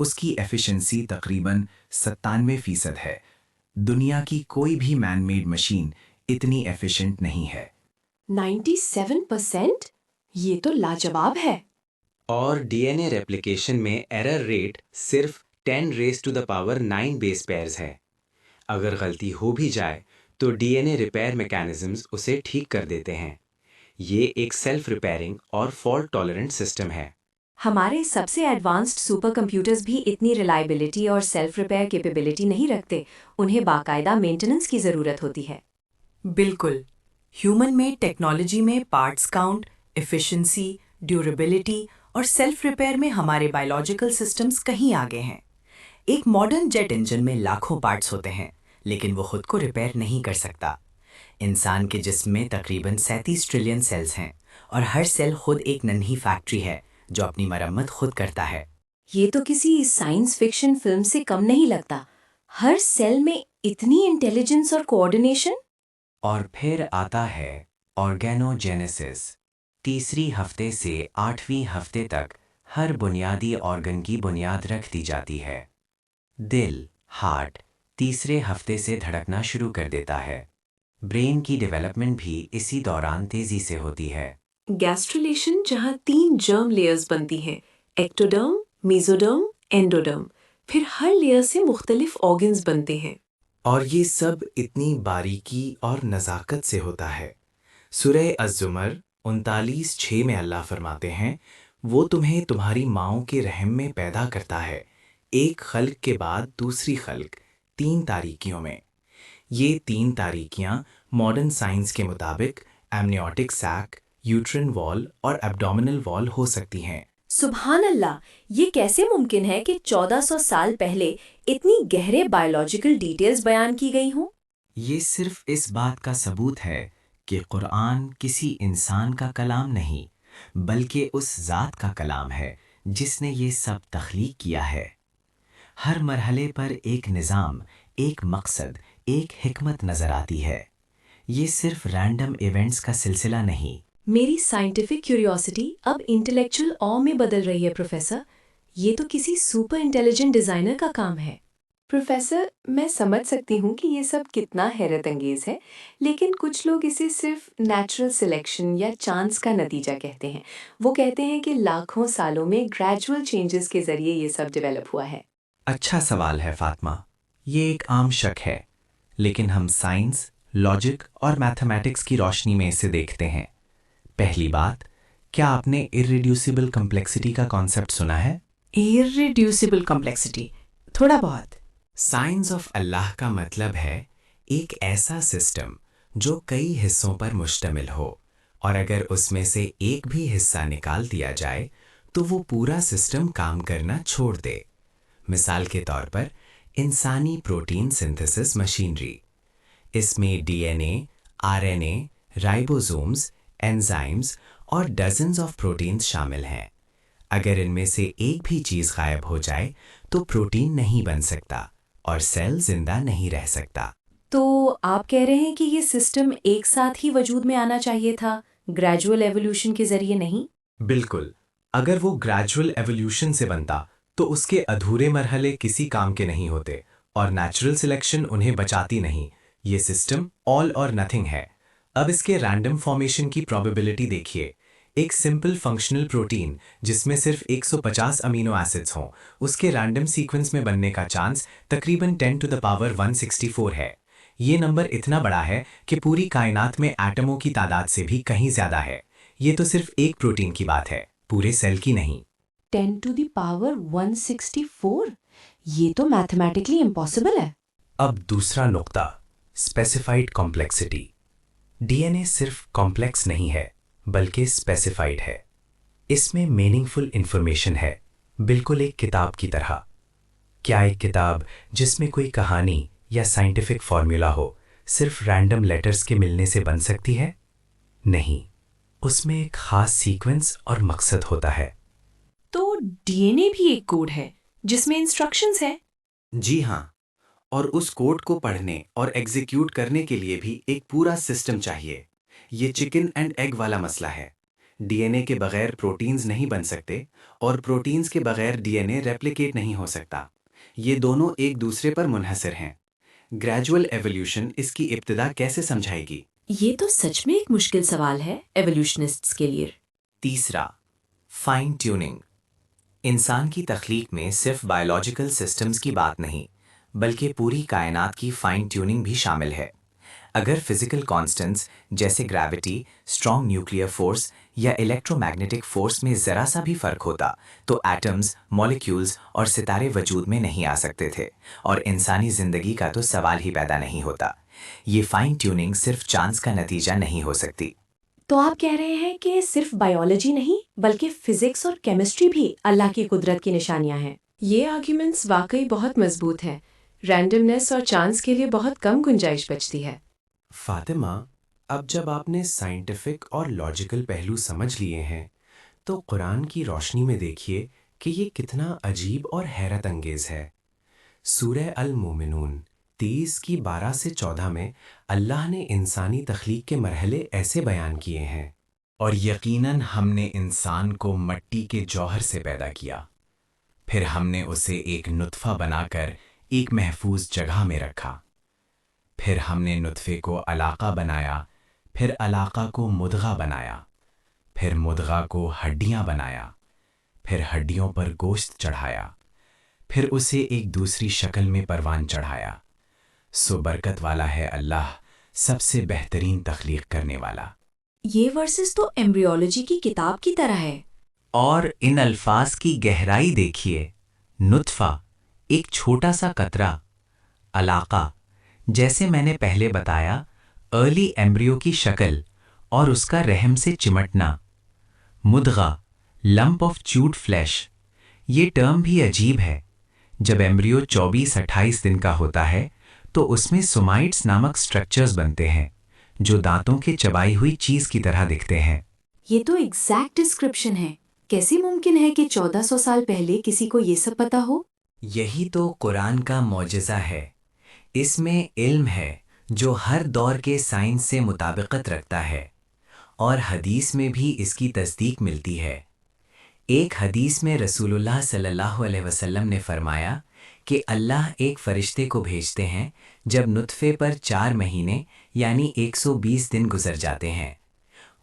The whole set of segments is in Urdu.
اس کی ایفیشنسی تقریباً 97% ہے۔ دنیا کی کوئی بھی مین میڈ مشین اتنی ایفیشنٹ نہیں ہے۔ 97%؟ یہ تو لاجواب ہے۔ اور ڈی این اے ریپلیکیشن میں ایرر ریٹ صرف 10⁻⁹ بیس پیئرز ہے۔ اگر غلطی ہو بھی جائے تو D N A repair mechanisms اسے ٹھیک کر دیتے ہیں۔ یہ ایک سیلف ریپیئرنگ اور فالٹ ٹالرنٹ سسٹم ہے۔ ہمارے سب سے ایڈوانسڈ سپر کمپیوٹرز بھی اتنی ریلائبلٹی اور سیلف ریپیئر کیپیبلٹی نہیں رکھتے، انہیں باقاعدہ مینٹیننس کی ضرورت ہوتی ہے۔ بالکل، ہیومن میڈ ٹیکنالوجی میں پارٹس کاؤنٹ، ایفیشنسی، ڈیوریبلٹی اور سیلف ریپیئر میں ہمارے بایولوجیکل سسٹمز کہیں آگے ہیں۔ ایک ماڈرن جیٹ انجن میں لاکھوں پارٹس ہوتے ہیں، لیکن وہ خود کو ریپیئر نہیں کر سکتا۔ انسان کے جسم میں تقریباً 37 ٹریلین سیلز ہیں، اور ہر سیل خود ایک ننھی فیکٹری ہے جو اپنی مرمت خود کرتا ہے۔ یہ تو کسی سائنس فکشن فلم سے کم نہیں لگتا۔ ہر سیل میں اتنی انٹیلیجنس اور کوآرڈینیشن۔ اور پھر آتا ہے آرگینوجینیسس۔ تیسری ہفتے سے 8ویں ہفتے تک ہر بنیادی آرگن کی بنیاد رکھ دی جاتی ہے۔ دل، ہارٹ، تیسرے ہفتے سے دھڑکنا شروع کر دیتا ہے۔ برین کی ڈیولپمنٹ بھی اسی دوران تیزی سے ہوتی ہے۔ گیسٹریلیشن جہاں 3 جرم لیئرز بنتی ہیں، ایکٹوڈرم، میزوڈرم، اینڈوڈرم، پھر ہر لیئر سے مختلف آرگنز بنتے ہیں۔ اور یہ سب اتنی باریکی اور نزاکت سے ہوتا ہے۔ سورہ الزمر 39:6 میں اللہ فرماتے ہیں، وہ تمہیں تمہاری ماؤں کے رحم میں پیدا کرتا ہے، ایک خلق کے بعد دوسری خلق، 3 تاریکیوں میں۔ یہ 3 تاریکیاں ماڈرن سائنس کے مطابق ایمنیوٹک سیک، یوٹرین وال اور ایبڈومینل وال ہو سکتی ہیں۔ سبحان اللہ! یہ کیسے ممکن ہے کہ 1400 سال پہلے اتنی گہرے بایولوجیکل ڈیٹیلز بیان کی گئی ہوں؟ یہ صرف اس بات کا ثبوت ہے کہ قرآن کسی انسان کا کلام نہیں، بلکہ اس ذات کا کلام ہے جس نے یہ سب تخلیق کیا ہے۔ ہر مرحلے پر ایک نظام، ایک مقصد، ایک حکمت نظر آتی ہے۔ یہ صرف رینڈم ایونٹس کا سلسلہ نہیں۔ میری سائنٹیفک کیوریوسٹی اب انٹلیکچوئل آ میں بدل رہی ہے پروفیسر۔ یہ تو کسی سپر انٹیلیجنٹ ڈیزائنر کا کام ہے۔ پروفیسر، میں سمجھ سکتی ہوں کہ یہ سب کتنا حیرت انگیز ہے، لیکن کچھ لوگ اسے صرف نیچرل سلیکشن یا چانس کا نتیجہ کہتے ہیں۔ وہ کہتے ہیں کہ لاکھوں سالوں میں گریجول چینجز کے ذریعے یہ سب ڈیولپ ہوا ہے۔ اچھا سوال ہے فاطمہ، یہ ایک عام شک ہے، لیکن ہم سائنس، لاجک اور میتھمیٹکس کی روشنی میں اسے دیکھتے ہیں۔ پہلی بات، کیا آپ نے irreducible complexity کا کانسیپٹ سنا ہے؟ irreducible complexity، تھوڑا بہت۔ سائنس آف اللہ کا مطلب ہے ایک ایسا سسٹم جو کئی حصوں پر مشتمل ہو، اور اگر اس میں سے ایک بھی حصہ نکال دیا جائے تو وہ پورا سسٹم کام کرنا چھوڑ دے۔ مثال کے طور پر انسانی پروٹین سنتھسس مشینری۔ اس میں D N A, R N A, ribosomes, enzymes اور ڈزنز آف پروٹینز شامل ہیں۔ اگر ان میں سے ایک بھی چیز غائب ہو جائے تو پروٹین نہیں بن سکتا اور سیل زندہ نہیں رہ سکتا۔ تو آپ کہہ رہے ہیں کہ یہ سسٹم ایک ساتھ ہی وجود میں آنا چاہیے تھا، گریجول ایوولوشن کے ذریعے نہیں؟ بالکل، اگر وہ گریجول ایوولوشن سے بنتا تو اس کے ادھورے مرحلے کسی کام کے نہیں ہوتے، اور نیچرل سلیکشن انہیں بچاتی نہیں۔ یہ سسٹم آل اور نتھنگ ہے۔ اب اس کے رینڈم فارمیشن کی پروبیبلٹی دیکھیے۔ ایک سمپل فنکشنل پروٹین جس میں صرف 150 امینو ایسڈز ہوں، اس کے رینڈم سیکوینس میں بننے کا چانس تقریباً 10⁻164 ہے۔ یہ نمبر اتنا بڑا ہے کہ پوری کائنات میں ایٹموں کی تعداد سے بھی کہیں زیادہ ہے۔ یہ تو صرف ایک پروٹین کی بات ہے، پورے سیل کی نہیں۔ 10⁻164؟ یہ تو میتھمیٹکلی امپاسبل ہے۔ اب دوسرا نقطہ، اسپیسیفائڈ کمپلیکسٹی۔ ڈی این اے صرف کمپلیکس نہیں ہے بلکہ اسپیسیفائڈ ہے۔ اس میں میننگ فل انفارمیشن ہے، بالکل ایک کتاب کی طرح۔ کیا ایک کتاب جس میں کوئی کہانی یا سائنٹیفک فارمولا ہو صرف رینڈم لیٹرز کے ملنے سے بن سکتی ہے؟ نہیں، اس میں ایک خاص سیکوینس اور مقصد ہوتا ہے۔ تو ڈی این اے بھی ایک کوڈ ہے جس میں انسٹرکشنز ہیں؟ جی ہاں، اور اس کوڈ کو پڑھنے اور ایگزیکیوٹ کرنے کے لیے بھی ایک پورا سسٹم چاہیے۔ یہ چکن اینڈ ایگ والا مسئلہ ہے۔ ڈی این اے کے بغیر پروٹینز نہیں بن سکتے اور پروٹینز کے بغیر ڈی این اے ریپلیکیٹ نہیں ہو سکتا. یہ دونوں ایک دوسرے پر منحصر ہیں. گریجول ایولیوشن اس کی ابتدا کیسے سمجھائے گی؟ یہ تو سچ میں ایک مشکل سوال ہے ایولیوشنسٹس کے لیے. تیسرا، فائن ٹیوننگ. انسان کی تخلیق میں صرف بایولوجیکل سسٹمز کی بات نہیں بلکہ پوری کائنات کی فائن ٹیوننگ بھی شامل ہے. اگر فزیکل کانسٹنٹس جیسے گریوٹی، اسٹرانگ نیوکلیئر فورس یا الیکٹرو میگنیٹک فورس میں ذرا سا بھی فرق ہوتا تو ایٹمز، مالیکیولز اور ستارے وجود میں نہیں آ سکتے تھے اور انسانی زندگی کا تو سوال ہی پیدا نہیں ہوتا. یہ فائن ٹیوننگ صرف چانس کا نتیجہ نہیں ہو سکتی. تو آپ کہہ رہے ہیں کہ صرف بایولوجی نہیں بلکہ فزکس اور کیمسٹری بھی اللہ کی قدرت کی نشانیاں ہیں. یہ آرگیومنٹس واقعی بہت مضبوط ہیں. رینڈمنس اور چانس کے لیے بہت کم گنجائش بچتی ہے. فاطمہ، اب جب آپ نے سائنٹیفک اور لاجیکل پہلو سمجھ لیے ہیں تو قرآن کی روشنی میں دیکھیے کہ یہ کتنا عجیب اور حیرت انگیز ہے. سورہ المومنون 23 کی 12 سے 14 میں اللہ نے انسانی تخلیق کے مرحلے ایسے بیان کیے ہیں: اور یقیناً ہم نے انسان کو مٹی کے جوہر سے پیدا کیا، پھر ہم نے اسے ایک نطفہ بنا کر ایک محفوظ جگہ میں رکھا، پھر ہم نے نطفے کو علاقہ بنایا، پھر علاقہ کو مدغہ بنایا، پھر مدغہ کو ہڈیاں بنایا، پھر ہڈیوں پر گوشت چڑھایا، پھر اسے ایک دوسری شکل میں پروان چڑھایا. سو برکت والا ہے اللہ، سب سے بہترین تخلیق کرنے والا. یہ ورسز تو ایمبریولوجی کی کتاب کی طرح ہے. اور ان الفاظ کی گہرائی دیکھیے. نطفہ، ایک چھوٹا سا قطرہ. علاقہ، جیسے میں نے پہلے بتایا، ارلی ایمبریو کی شکل اور اس کا رحم سے چمٹنا. مدغہ، لمپ آف چیوڈ فلیش. یہ ٹرم بھی عجیب ہے. جب ایمبریو 24-28 دن کا ہوتا ہے تو اس میں سومائٹس نامک سٹرکچرز بنتے ہیں جو دانتوں کے چبائی ہوئی چیز کی طرح دکھتے ہیں. یہ تو ایگزیکٹ ڈسکرپشن ہے. کیسے ممکن ہے کہ 1400 سال پہلے کسی کو یہ سب پتا ہو؟ یہی تو قرآن کا معجزہ ہے. اس میں علم ہے جو ہر دور کے سائنس سے مطابقت رکھتا ہے، اور حدیث میں بھی اس کی تصدیق ملتی ہے. ایک حدیث میں رسول اللہ صلی اللہ علیہ وسلم نے فرمایا کہ اللہ ایک فرشتے کو بھیجتے ہیں جب نطفے پر 4 مہینے یعنی 120 دن گزر جاتے ہیں.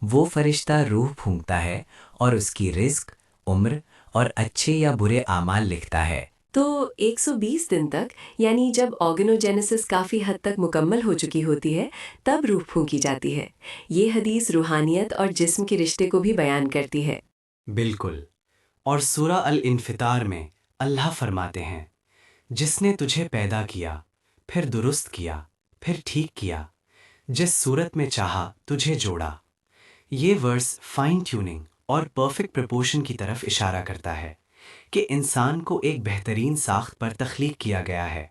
وہ فرشتہ روح پھونکتا ہے اور اس کی رزق، عمر اور اچھے یا برے اعمال لکھتا ہے. تو 120 دن تک، یعنی جب آرگنوجینیسس کافی حد تک مکمل ہو چکی ہوتی ہے تب روح پھونکی جاتی ہے. یہ حدیث روحانیت اور جسم کے رشتے کو بھی بیان کرتی ہے. بالکل. اور سورہ الانفطار میں اللہ فرماتے ہیں: جس نے تجھے پیدا کیا، پھر درست کیا، پھر ٹھیک کیا، جس صورت میں چاہا تجھے جوڑا. یہ ورس فائن ٹیوننگ اور پرفیکٹ پرپورشن کی طرف اشارہ کرتا ہے کہ انسان کو ایک بہترین ساخت پر تخلیق کیا گیا ہے.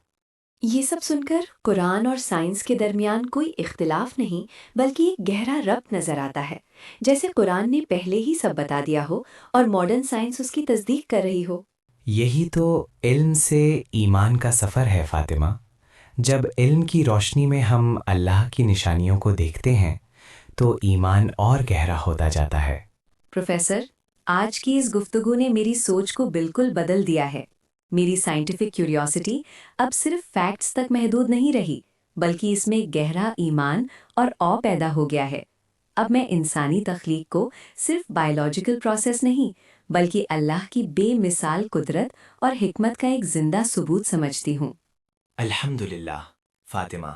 یہ سب سن کر قرآن اور سائنس کے درمیان کوئی اختلاف نہیں بلکہ ایک گہرا ربط نظر آتا ہے، جیسے قرآن نے پہلے ہی سب بتا دیا ہو اور ماڈرن سائنس اس کی تصدیق کر رہی ہو. یہی تو علم سے ایمان کا سفر ہے فاطمہ. جب علم کی روشنی میں ہم اللہ کی نشانیوں کو دیکھتے ہیں تو ایمان اور گہرا ہوتا جاتا ہے. پروفیسر، آج کی اس گفتگو نے میری سوچ کو بالکل بدل دیا ہے. میری سائنٹیفک کیوریوسٹی اب صرف فیکٹس تک محدود نہیں رہی بلکہ اس میں گہرا ایمان اور او پیدا ہو گیا ہے. اب میں انسانی تخلیق کو صرف بایولوجیکل پروسیس نہیں بلکہ اللہ کی بے مثال قدرت اور حکمت کا ایک زندہ ثبوت سمجھتی ہوں. الحمدللہ فاطمہ،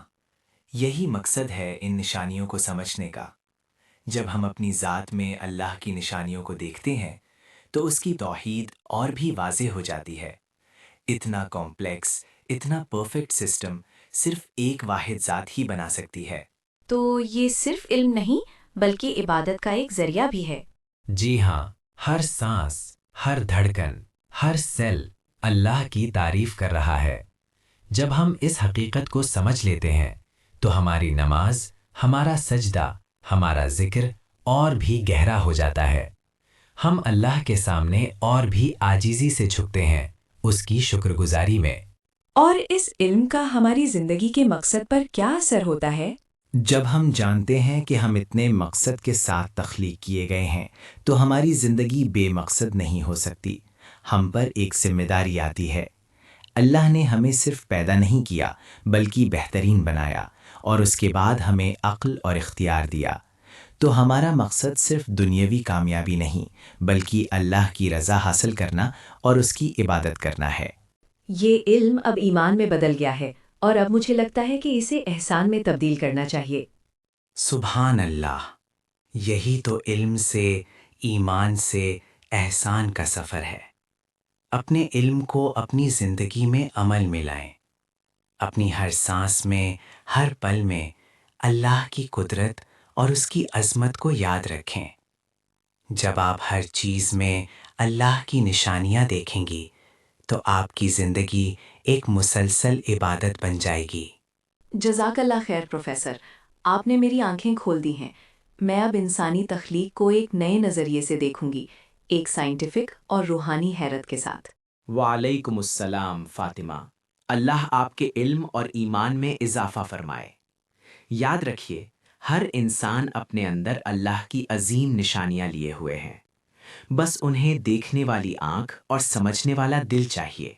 یہی مقصد ہے ان نشانیوں کو سمجھنے کا. جب ہم اپنی ذات میں اللہ کی نشانیوں کو دیکھتے ہیں تو اس کی توحید اور بھی واضح ہو جاتی ہے. اتنا کمپلیکس، اتنا پرفیکٹ سسٹم صرف ایک واحد ذات ہی بنا سکتی ہے. تو یہ صرف علم نہیں بلکہ عبادت کا ایک ذریعہ بھی ہے. جی ہاں، ہر سانس، ہر دھڑکن، ہر سیل اللہ کی تعریف کر رہا ہے. جب ہم اس حقیقت کو سمجھ لیتے ہیں تو ہماری نماز، ہمارا سجدہ، ہمارا ذکر اور بھی گہرا ہو جاتا ہے. ہم اللہ کے سامنے اور بھی عاجزی سے جھکتے ہیں اس کی شکر گزاری میں. اور اس علم کا ہماری زندگی کے مقصد پر کیا اثر ہوتا ہے؟ جب ہم جانتے ہیں کہ ہم اتنے مقصد کے ساتھ تخلیق کیے گئے ہیں تو ہماری زندگی بے مقصد نہیں ہو سکتی. ہم پر ایک ذمہ داری آتی ہے. اللہ نے ہمیں صرف پیدا نہیں کیا بلکہ بہترین بنایا اور اس کے بعد ہمیں عقل اور اختیار دیا. تو ہمارا مقصد صرف دنیاوی کامیابی نہیں بلکہ اللہ کی رضا حاصل کرنا اور اس کی عبادت کرنا ہے. یہ علم اب ایمان میں بدل گیا ہے اور اب مجھے لگتا ہے کہ اسے احسان میں تبدیل کرنا چاہیے. سبحان اللہ، یہی تو علم سے، ایمان سے احسان کا سفر ہے. اپنے علم کو اپنی زندگی میں عمل میں لائیں. اپنی ہر سانس میں، ہر پل میں اللہ کی قدرت اور اس کی عظمت کو یاد رکھیں. جب آپ ہر چیز میں اللہ کی نشانیاں دیکھیں گی تو آپ کی زندگی ایک مسلسل عبادت بن جائے گی. جزاک اللہ خیر پروفیسر، آپ نے میری آنکھیں کھول دی ہیں. میں اب انسانی تخلیق کو ایک نئے نظریے سے دیکھوں گی، ایک سائنٹیفک اور روحانی حیرت کے ساتھ. وعلیکم السلام فاطمہ، اللہ آپ کے علم اور ایمان میں اضافہ فرمائے. یاد رکھیے، ہر انسان اپنے اندر اللہ کی عظیم نشانیاں لیے ہوئے ہیں. بس انہیں دیکھنے والی آنکھ اور سمجھنے والا دل چاہیے.